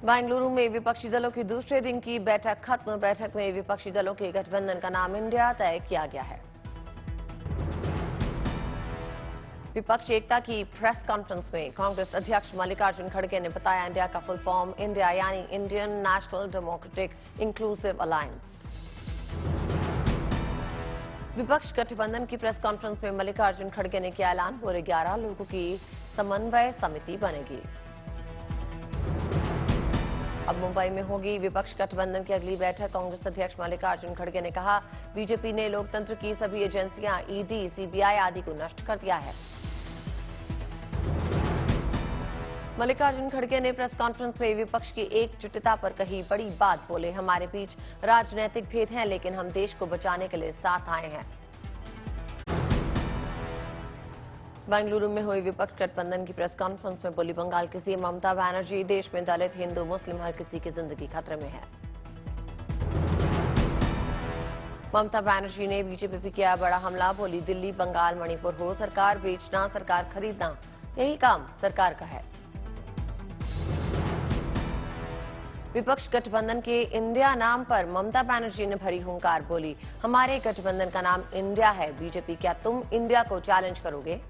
बेंगलुरु में विपक्षी दलों की दूसरे दिन की बैठक खत्म। बैठक में विपक्षी दलों के गठबंधन का नाम इंडिया तय किया गया है। विपक्ष एकता की प्रेस कॉन्फ्रेंस में कांग्रेस अध्यक्ष मल्लिकार्जुन खड़गे ने बताया, इंडिया का फुल फॉर्म इंडिया यानी Indian national democratic inclusive alliance. विपक्ष गठबंधन की प्रेस कॉन्फ्रेंस में मल्लिकार्जुन खड़गे ने किया ऐलान, पूरे 11 लोगों की समन्वय समिति बनेगी। अब मुंबई में होगी विपक्ष गठबंधन की अगली बैठक। कांग्रेस अध्यक्ष मल्लिकार्जुन खड़गे ने कहा, बीजेपी ने लोकतंत्र की सभी एजेंसियां ईडी, सीबीआई आदि को नष्ट कर दिया है। मल्लिकार्जुन खड़गे ने प्रेस कॉन्फ्रेंस में विपक्ष की एकजुटता पर कही बड़ी बात। बोले, हमारे बीच राजनीतिक भेद हैं, लेकिन हम देश को बचाने के लिए साथ आए हैं। बेंगलुरु में हुई विपक्ष गठबंधन की प्रेस कॉन्फ्रेंस में बोली बंगाल की सीएम ममता बनर्जी, देश में दलित, हिंदू, मुस्लिम हर किसी की जिंदगी खतरे में है। ममता बनर्जी ने बीजेपी पर किया बड़ा हमला। बोली, दिल्ली, बंगाल, मणिपुर हो, सरकार बेचना, सरकार खरीदना, यही काम सरकार का है। विपक्ष गठबंधन के इंडिया नाम पर ममता बनर्जी ने भरी हुंकार। बोली, हमारे गठबंधन का नाम इंडिया है, बीजेपी क्या तुम इंडिया को चैलेंज करोगे?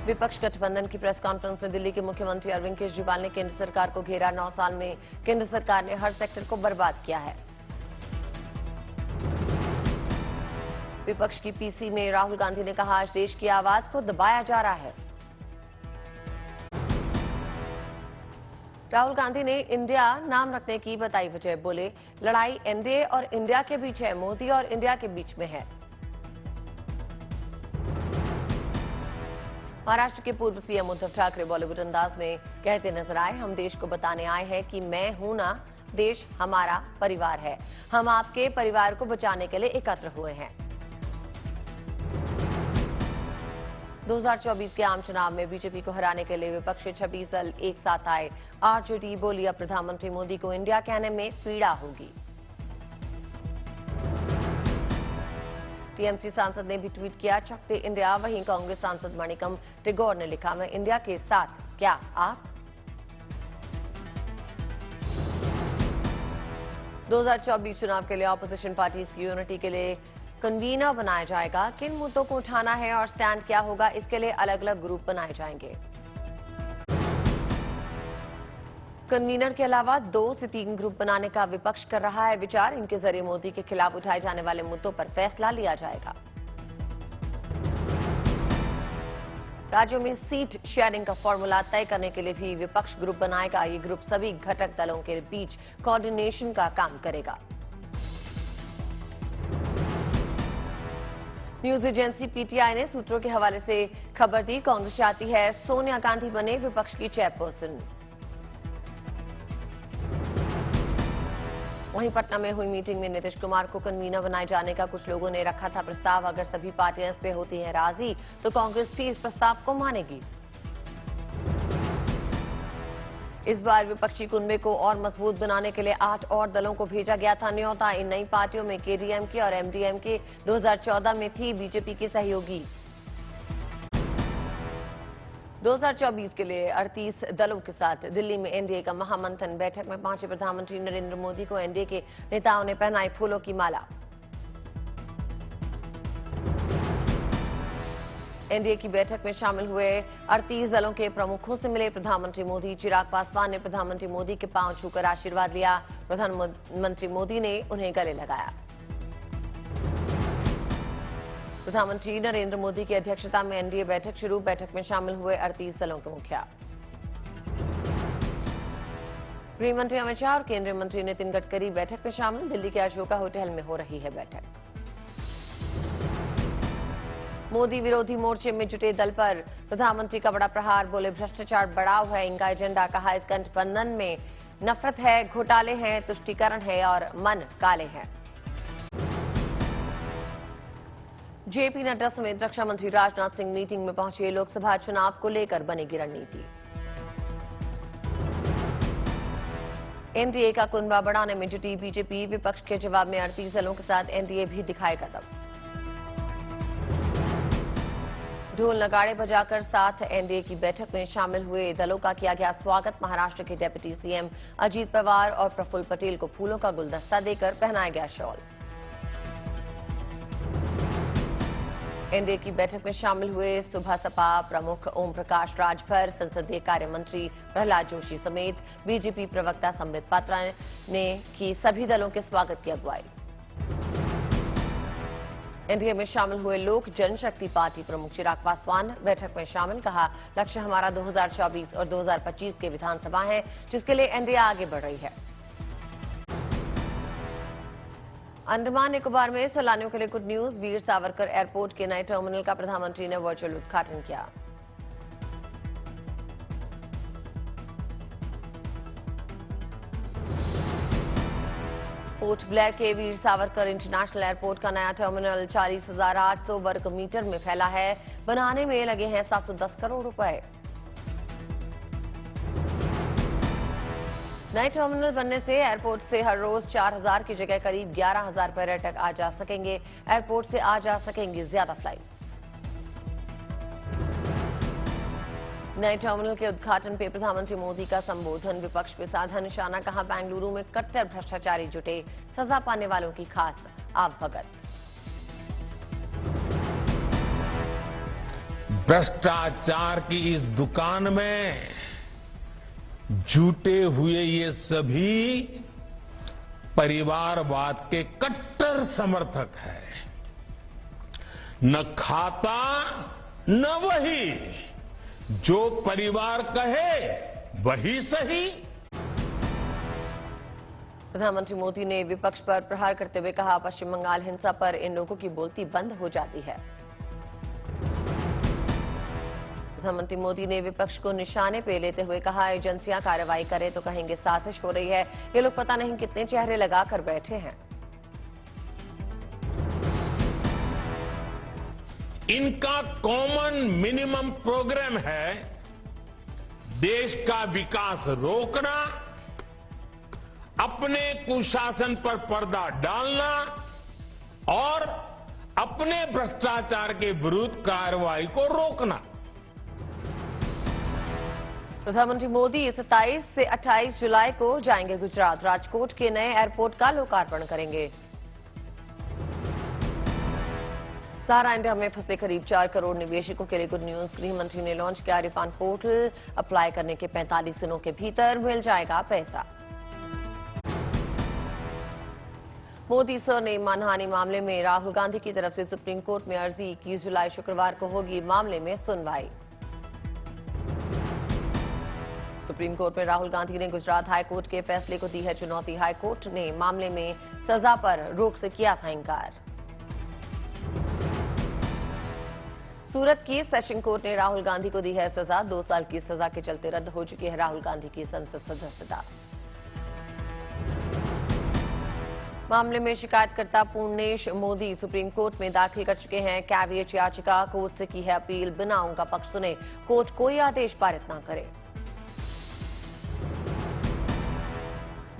विपक्ष गठबंधन की प्रेस कॉन्फ्रेंस में दिल्ली के मुख्यमंत्री अरविंद केजरीवाल ने केंद्र सरकार को घेरा। 9 साल में केंद्र सरकार ने हर सेक्टर को बर्बाद किया है। विपक्ष की पीसी में राहुल गांधी ने कहा, आज देश की आवाज को दबाया जा रहा है। राहुल गांधी ने इंडिया नाम रखने की बताई वजह। बोले, लड़ाई एनडीए और इंडिया के बीच है, मोदी और इंडिया के बीच में है। महाराष्ट्र के पूर्व सीएम उद्धव ठाकरे बॉलीवुड अंदाज में कहते नजर आए, हम देश को बताने आए हैं कि मैं हूं ना, देश हमारा परिवार है, हम आपके परिवार को बचाने के लिए एकत्र हुए हैं। 2024 के आम चुनाव में बीजेपी को हराने के लिए विपक्ष के 26 दल एक साथ आए। आरजेडी बोली, अब प्रधानमंत्री मोदी को इंडिया कहने में पीड़ा होगी। टीएमसी सांसद ने भी ट्वीट किया, चकते इंडिया। वहीं कांग्रेस सांसद मणिकम टेगोर ने लिखा, मैं इंडिया के साथ, क्या आप? 2024 चुनाव के लिए ऑपोजिशन पार्टीज की यूनिटी के लिए कन्वीनर बनाया जाएगा। किन मुद्दों को उठाना है और स्टैंड क्या होगा, इसके लिए अलग अलग ग्रुप बनाए जाएंगे। कन्वीनर के अलावा 2 से 3 ग्रुप बनाने का विपक्ष कर रहा है विचार। इनके जरिए मोदी के खिलाफ उठाए जाने वाले मुद्दों पर फैसला लिया जाएगा। राज्यों में सीट शेयरिंग का फॉर्मूला तय करने के लिए भी विपक्ष ग्रुप बनाएगा। ये ग्रुप सभी घटक दलों के बीच कोऑर्डिनेशन का काम करेगा। न्यूज एजेंसी पीटीआई ने सूत्रों के हवाले से खबर दी, कांग्रेस चाहती है सोनिया गांधी बने विपक्ष की चेयरपर्सन। वहीं पटना में हुई मीटिंग में नीतीश कुमार को कन्वीनर बनाए जाने का कुछ लोगों ने रखा था प्रस्ताव। अगर सभी पार्टियां इस पे होती हैं राजी, तो कांग्रेस भी इस प्रस्ताव को मानेगी। इस बार विपक्षी कुनबे को और मजबूत बनाने के लिए 8 और दलों को भेजा गया था न्योता। इन नई पार्टियों में केडीएमके और एमडीएमके 2014 में थी बीजेपी की सहयोगी। 2024 के लिए 38 दलों के साथ दिल्ली में एनडीए का महामंथन। बैठक में पहुंचे प्रधानमंत्री नरेंद्र मोदी को एनडीए के नेताओं ने पहनाई फूलों की माला। एनडीए की बैठक में शामिल हुए 38 दलों के प्रमुखों से मिले प्रधानमंत्री मोदी। चिराग पासवान ने प्रधानमंत्री मोदी के पांव छूकर आशीर्वाद लिया। प्रधानमंत्री मोदी ने उन्हें गले लगाया। प्रधानमंत्री नरेंद्र मोदी की अध्यक्षता में एनडीए बैठक शुरू। बैठक में शामिल हुए 38 दलों के मुखिया। गृह मंत्री अमित शाह और केंद्रीय मंत्री नितिन गडकरी बैठक में शामिल। दिल्ली के अशोका होटल में हो रही है बैठक। मोदी विरोधी मोर्चे में जुटे दल पर प्रधानमंत्री का बड़ा प्रहार। बोले, भ्रष्टाचार बढ़ाव है इनका एजेंडा। कहा, इस गठबंधन में नफरत है, घोटाले हैं, तुष्टीकरण है और मन काले हैं। जेपी नड्डा समेत रक्षा मंत्री राजनाथ सिंह मीटिंग में पहुंचे। लोकसभा चुनाव को लेकर बनेगी रणनीति। एनडीए का कुनबा बढ़ाने में जुटी बीजेपी। विपक्ष के जवाब में 38 दलों के साथ एनडीए भी दिखाए कदम। ढोल नगाड़े बजाकर साथ एनडीए की बैठक में शामिल हुए दलों का किया गया स्वागत। महाराष्ट्र के डिप्टी सीएम अजीत पवार और प्रफुल्ल पटेल को फूलों का गुलदस्ता देकर पहनाया गया शॉल। एनडीए की बैठक में शामिल हुए सुबह सपा प्रमुख ओम प्रकाश राजभर, संसदीय कार्य मंत्री प्रहलाद जोशी समेत बीजेपी प्रवक्ता संबित पात्रा ने की सभी दलों के स्वागत की अगुवाई। एनडीए में शामिल हुए लोक जनशक्ति पार्टी प्रमुख चिराग पासवान बैठक में शामिल। कहा, लक्ष्य हमारा 2024 और 2025 के विधानसभा है, जिसके लिए एनडीए आगे बढ़ रही है। अंडमान निकोबार में सैलानियों के लिए good news. Veer Savarkar airport के नए टर्मिनल का प्रधानमंत्री ने वर्चुअल उद्घाटन किया। पोर्ट ब्लेयर के वीर सावरकर इंटरनेशनल एयरपोर्ट का नया टर्मिनल 40,800 वर्ग मीटर में फैला है। बनाने में लगे हैं 710 करोड़ रुपए। नए टर्मिनल बनने से एयरपोर्ट से हर रोज 4,000 की जगह करीब 11,000 पर्यटक आ जा सकेंगे। एयरपोर्ट से आ जा सकेंगी ज्यादा फ्लाइट। नए टर्मिनल के उद्घाटन पे प्रधानमंत्री मोदी का संबोधन। विपक्ष पे साधा निशाना। कहा, बेंगलुरु में कट्टर भ्रष्टाचारी जुटे, सजा पाने वालों की खास आवभगत। भ्रष्टाचार की इस दुकान में जुटे हुए ये सभी परिवारवाद के कट्टर समर्थक हैं। न खाता न वही, जो परिवार कहे वही सही। प्रधानमंत्री मोदी ने विपक्ष पर प्रहार करते हुए कहा, पश्चिम बंगाल हिंसा पर इन लोगों की बोलती बंद हो जाती है। प्रधानमंत्री मोदी ने विपक्ष को निशाने पे लेते हुए कहा, एजेंसियां कार्रवाई करें तो कहेंगे साजिश हो रही है। ये लोग पता नहीं कितने चेहरे लगाकर बैठे हैं। इनका कॉमन मिनिमम प्रोग्राम है देश का विकास रोकना, अपने कुशासन पर पर्दा डालना और अपने भ्रष्टाचार के विरुद्ध कार्रवाई को रोकना। प्रधानमंत्री मोदी 27 से 28 जुलाई को जाएंगे गुजरात। राजकोट के नए एयरपोर्ट का लोकार्पण करेंगे। सहारा इंडिया में फंसे करीब 4 करोड़ निवेशकों के लिए गुड न्यूज। गृह मंत्री ने लॉन्च किया रिफंड पोर्टल। अप्लाई करने के 45 दिनों के भीतर मिल जाएगा पैसा। मोदी सर ने मानहानि मामले में राहुल गांधी की तरफ से सुप्रीम कोर्ट में अर्जी। 21 जुलाई शुक्रवार को होगी मामले में सुनवाई। सुप्रीम कोर्ट में राहुल गांधी ने गुजरात हाईकोर्ट के फैसले को दी है चुनौती। हाईकोर्ट ने मामले में सजा पर रोक से किया था इंकार। सूरत की सेशन कोर्ट ने राहुल गांधी को दी है सजा। 2 साल की सजा के चलते रद्द हो चुकी है राहुल गांधी की संसद सदस्यता। मामले में शिकायतकर्ता पूर्णेश मोदी सुप्रीम कोर्ट में दाखिल कर चुके हैं कैविएट याचिका। कोर्ट से की है अपील, बिना उनका पक्ष सुने कोर्ट कोई आदेश पारित न करे।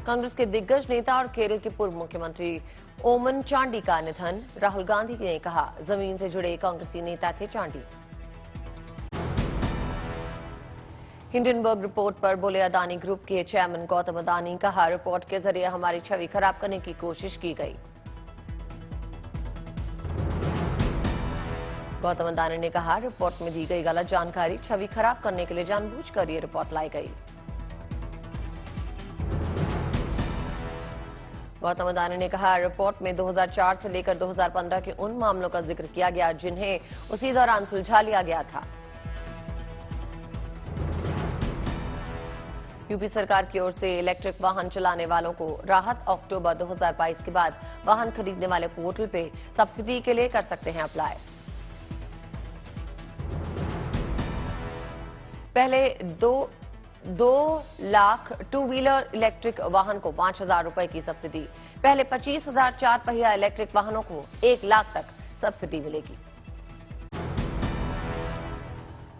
कांग्रेस के दिग्गज नेता और केरल के पूर्व मुख्यमंत्री ओमन चांडी का निधन। राहुल गांधी ने कहा, जमीन से जुड़े कांग्रेसी नेता थे चांडी। हिंडनबर्ग रिपोर्ट पर बोले अदानी ग्रुप के चेयरमैन गौतम अदानी। कहा, रिपोर्ट के जरिए हमारी छवि खराब करने की कोशिश की गई। गौतम अदानी ने कहा, रिपोर्ट में दी गई गलत जानकारी छवि खराब करने के लिए जानबूझकर ये रिपोर्ट लाई गई। गौतम अदानी ने कहा, रिपोर्ट में 2004 से लेकर 2015 के उन मामलों का जिक्र किया गया जिन्हें उसी दौरान सुलझा लिया गया था। यूपी सरकार की ओर से इलेक्ट्रिक वाहन चलाने वालों को राहत। अक्टूबर 2022 के बाद वाहन खरीदने वाले पोर्टल पे सब्सिडी के लिए कर सकते हैं अप्लाई। पहले 2 लाख 2 व्हीलर इलेक्ट्रिक वाहन को 5,000 रुपए की सब्सिडी। पहले 25,000 4 पहिया इलेक्ट्रिक वाहनों को 1 लाख तक सब्सिडी मिलेगी।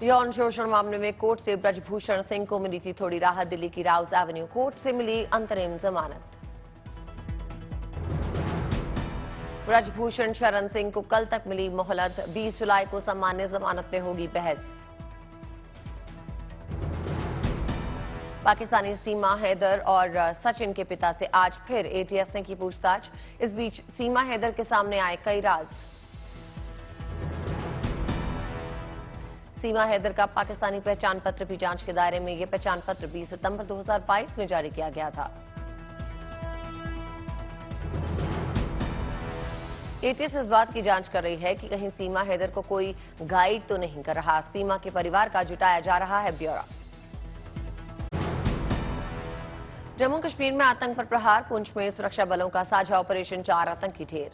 यौन शोषण मामले में कोर्ट से ब्रजभूषण सिंह को मिली थी थोड़ी राहत। दिल्ली की राउस एवेन्यू कोर्ट से मिली अंतरिम जमानत। ब्रजभूषण शरण सिंह को कल तक मिली मोहलत, 20 जुलाई को सामान्य जमानत में होगी बहस। पाकिस्तानी सीमा हैदर और सचिन के पिता से आज फिर एटीएस ने की पूछताछ। इस बीच सीमा हैदर के सामने आए कई राज। सीमा हैदर का पाकिस्तानी पहचान पत्र भी जांच के दायरे में। यह पहचान पत्र 20 सितंबर 2022 में जारी किया गया था। एटीएस इस बात की जांच कर रही है कि कहीं सीमा हैदर को कोई गाइड तो नहीं कर रहा। सीमा के परिवार का जुटाया जा रहा है ब्यौरा। जम्मू कश्मीर में आतंक पर प्रहार, पुंछ में सुरक्षा बलों का साझा ऑपरेशन, 4 आतंकी ढेर।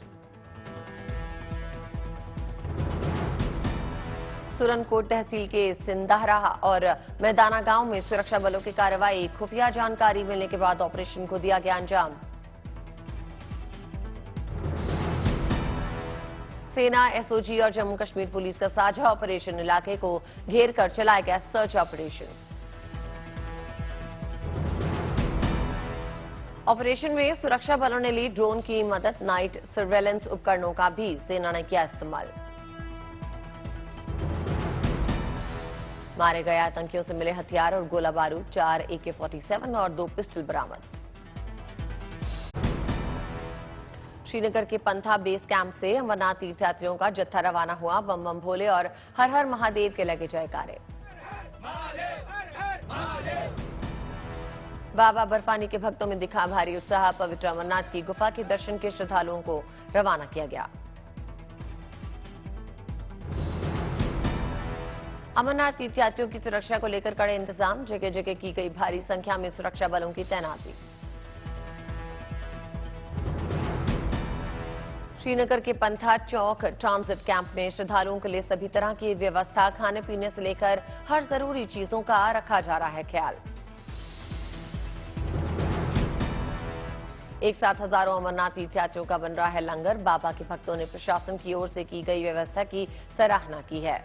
सुरनकोट तहसील के सिंदाहरा और मैदाना गांव में सुरक्षा बलों की कार्रवाई, खुफिया जानकारी मिलने के बाद ऑपरेशन को दिया गया अंजाम। सेना, एसओजी और जम्मू कश्मीर पुलिस का साझा ऑपरेशन, इलाके को घेर कर चलाया गया सर्च ऑपरेशन। ऑपरेशन में सुरक्षा बलों ने ली ड्रोन की मदद, नाइट सर्वेलेंस उपकरणों का भी सेना ने किया इस्तेमाल। मारे गए आतंकियों से मिले हथियार और गोला बारूद, 4 AK-47 और 2 पिस्टल बरामद। श्रीनगर के पंथा बेस कैंप से अमरनाथ तीर्थयात्रियों का जत्था रवाना हुआ। बम बम भोले और हर हर महादेव के लगे जयकारे। बाबा बर्फानी के भक्तों में दिखा भारी उत्साह। पवित्र अमरनाथ की गुफा के दर्शन के श्रद्धालुओं को रवाना किया गया। अमरनाथ तीर्थयात्रियों की सुरक्षा को लेकर कड़े इंतजाम, जगह जगह की गई भारी संख्या में सुरक्षा बलों की तैनाती। श्रीनगर के पंथा चौक ट्रांजिट कैंप में श्रद्धालुओं के लिए सभी तरह की व्यवस्था, खाने पीने से लेकर हर जरूरी चीजों का रखा जा रहा है ख्याल। एक साथ हजारों अमरनाथ तीर्थयात्रियों का बन रहा है लंगर। बाबा के भक्तों ने प्रशासन की ओर से की गई व्यवस्था की सराहना की है।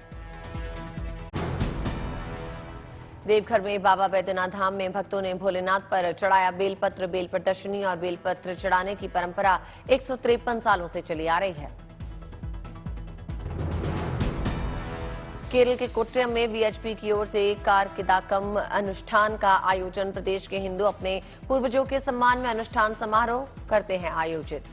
देवघर में बाबा बैद्यनाथ धाम में भक्तों ने भोलेनाथ पर चढ़ाया बेलपत्र। बेल प्रदर्शनी और बेलपत्र चढ़ाने की परंपरा 153 सालों से चली आ रही है। केरल के कोट्टयम में वीएचपी की ओर से कार्किदाकम अनुष्ठान का आयोजन। प्रदेश के हिंदू अपने पूर्वजों के सम्मान में अनुष्ठान समारोह करते हैं आयोजित।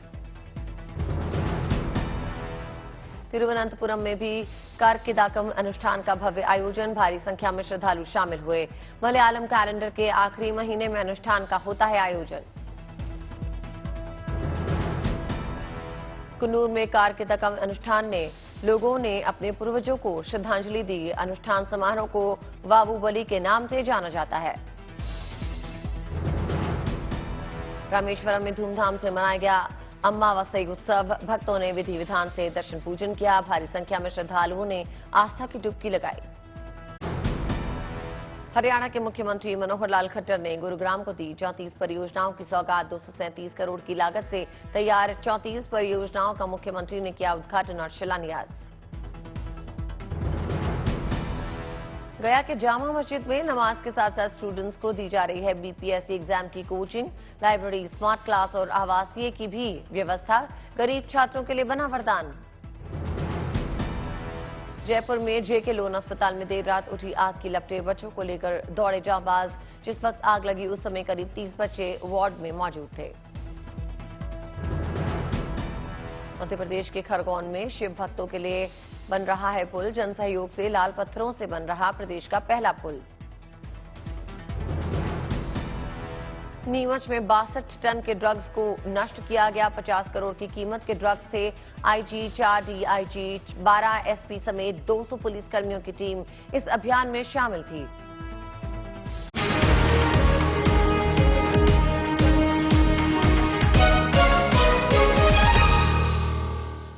तिरुवनंतपुरम में भी कार्किदाकम अनुष्ठान का भव्य आयोजन, भारी संख्या में श्रद्धालु शामिल हुए। मलयालम कैलेंडर के आखिरी महीने में अनुष्ठान का होता है आयोजन। कुन्नूर में कार्किदाकम अनुष्ठान ने लोगों ने अपने पूर्वजों को श्रद्धांजलि दी। अनुष्ठान समारोह को वावू बलि के नाम से जाना जाता है। रामेश्वरम में धूमधाम से मनाया गया अमावस्या उत्सव। भक्तों ने विधि विधान से दर्शन पूजन किया। भारी संख्या में श्रद्धालुओं ने आस्था की डुबकी लगाई। हरियाणा के मुख्यमंत्री मनोहर लाल खट्टर ने गुरुग्राम को दी 34 परियोजनाओं की सौगात। 237 करोड़ की लागत से तैयार 34 परियोजनाओं का मुख्यमंत्री ने किया उद्घाटन और शिलान्यास। गया के जामा मस्जिद में नमाज के साथ साथ स्टूडेंट्स को दी जा रही है बीपीएससी एग्जाम की कोचिंग। लाइब्रेरी, स्मार्ट क्लास और आवासीय की भी व्यवस्था। गरीब छात्रों के लिए बना वरदान। जयपुर में जेके लोन अस्पताल में देर रात उठी आग की लपटें। बच्चों को लेकर दौड़े जांबाज। जिस वक्त आग लगी उस समय करीब 30 बच्चे वार्ड में मौजूद थे। मध्य प्रदेश के खरगोन में शिव भक्तों के लिए बन रहा है पुल। जन सहयोग से लाल पत्थरों से बन रहा प्रदेश का पहला पुल। नीमच में 62 टन के ड्रग्स को नष्ट किया गया। 50 करोड़ की कीमत के ड्रग्स थे। आईजी, 4 डीआईजी, 12 एसपी समेत 200 पुलिसकर्मियों की टीम इस अभियान में शामिल थी।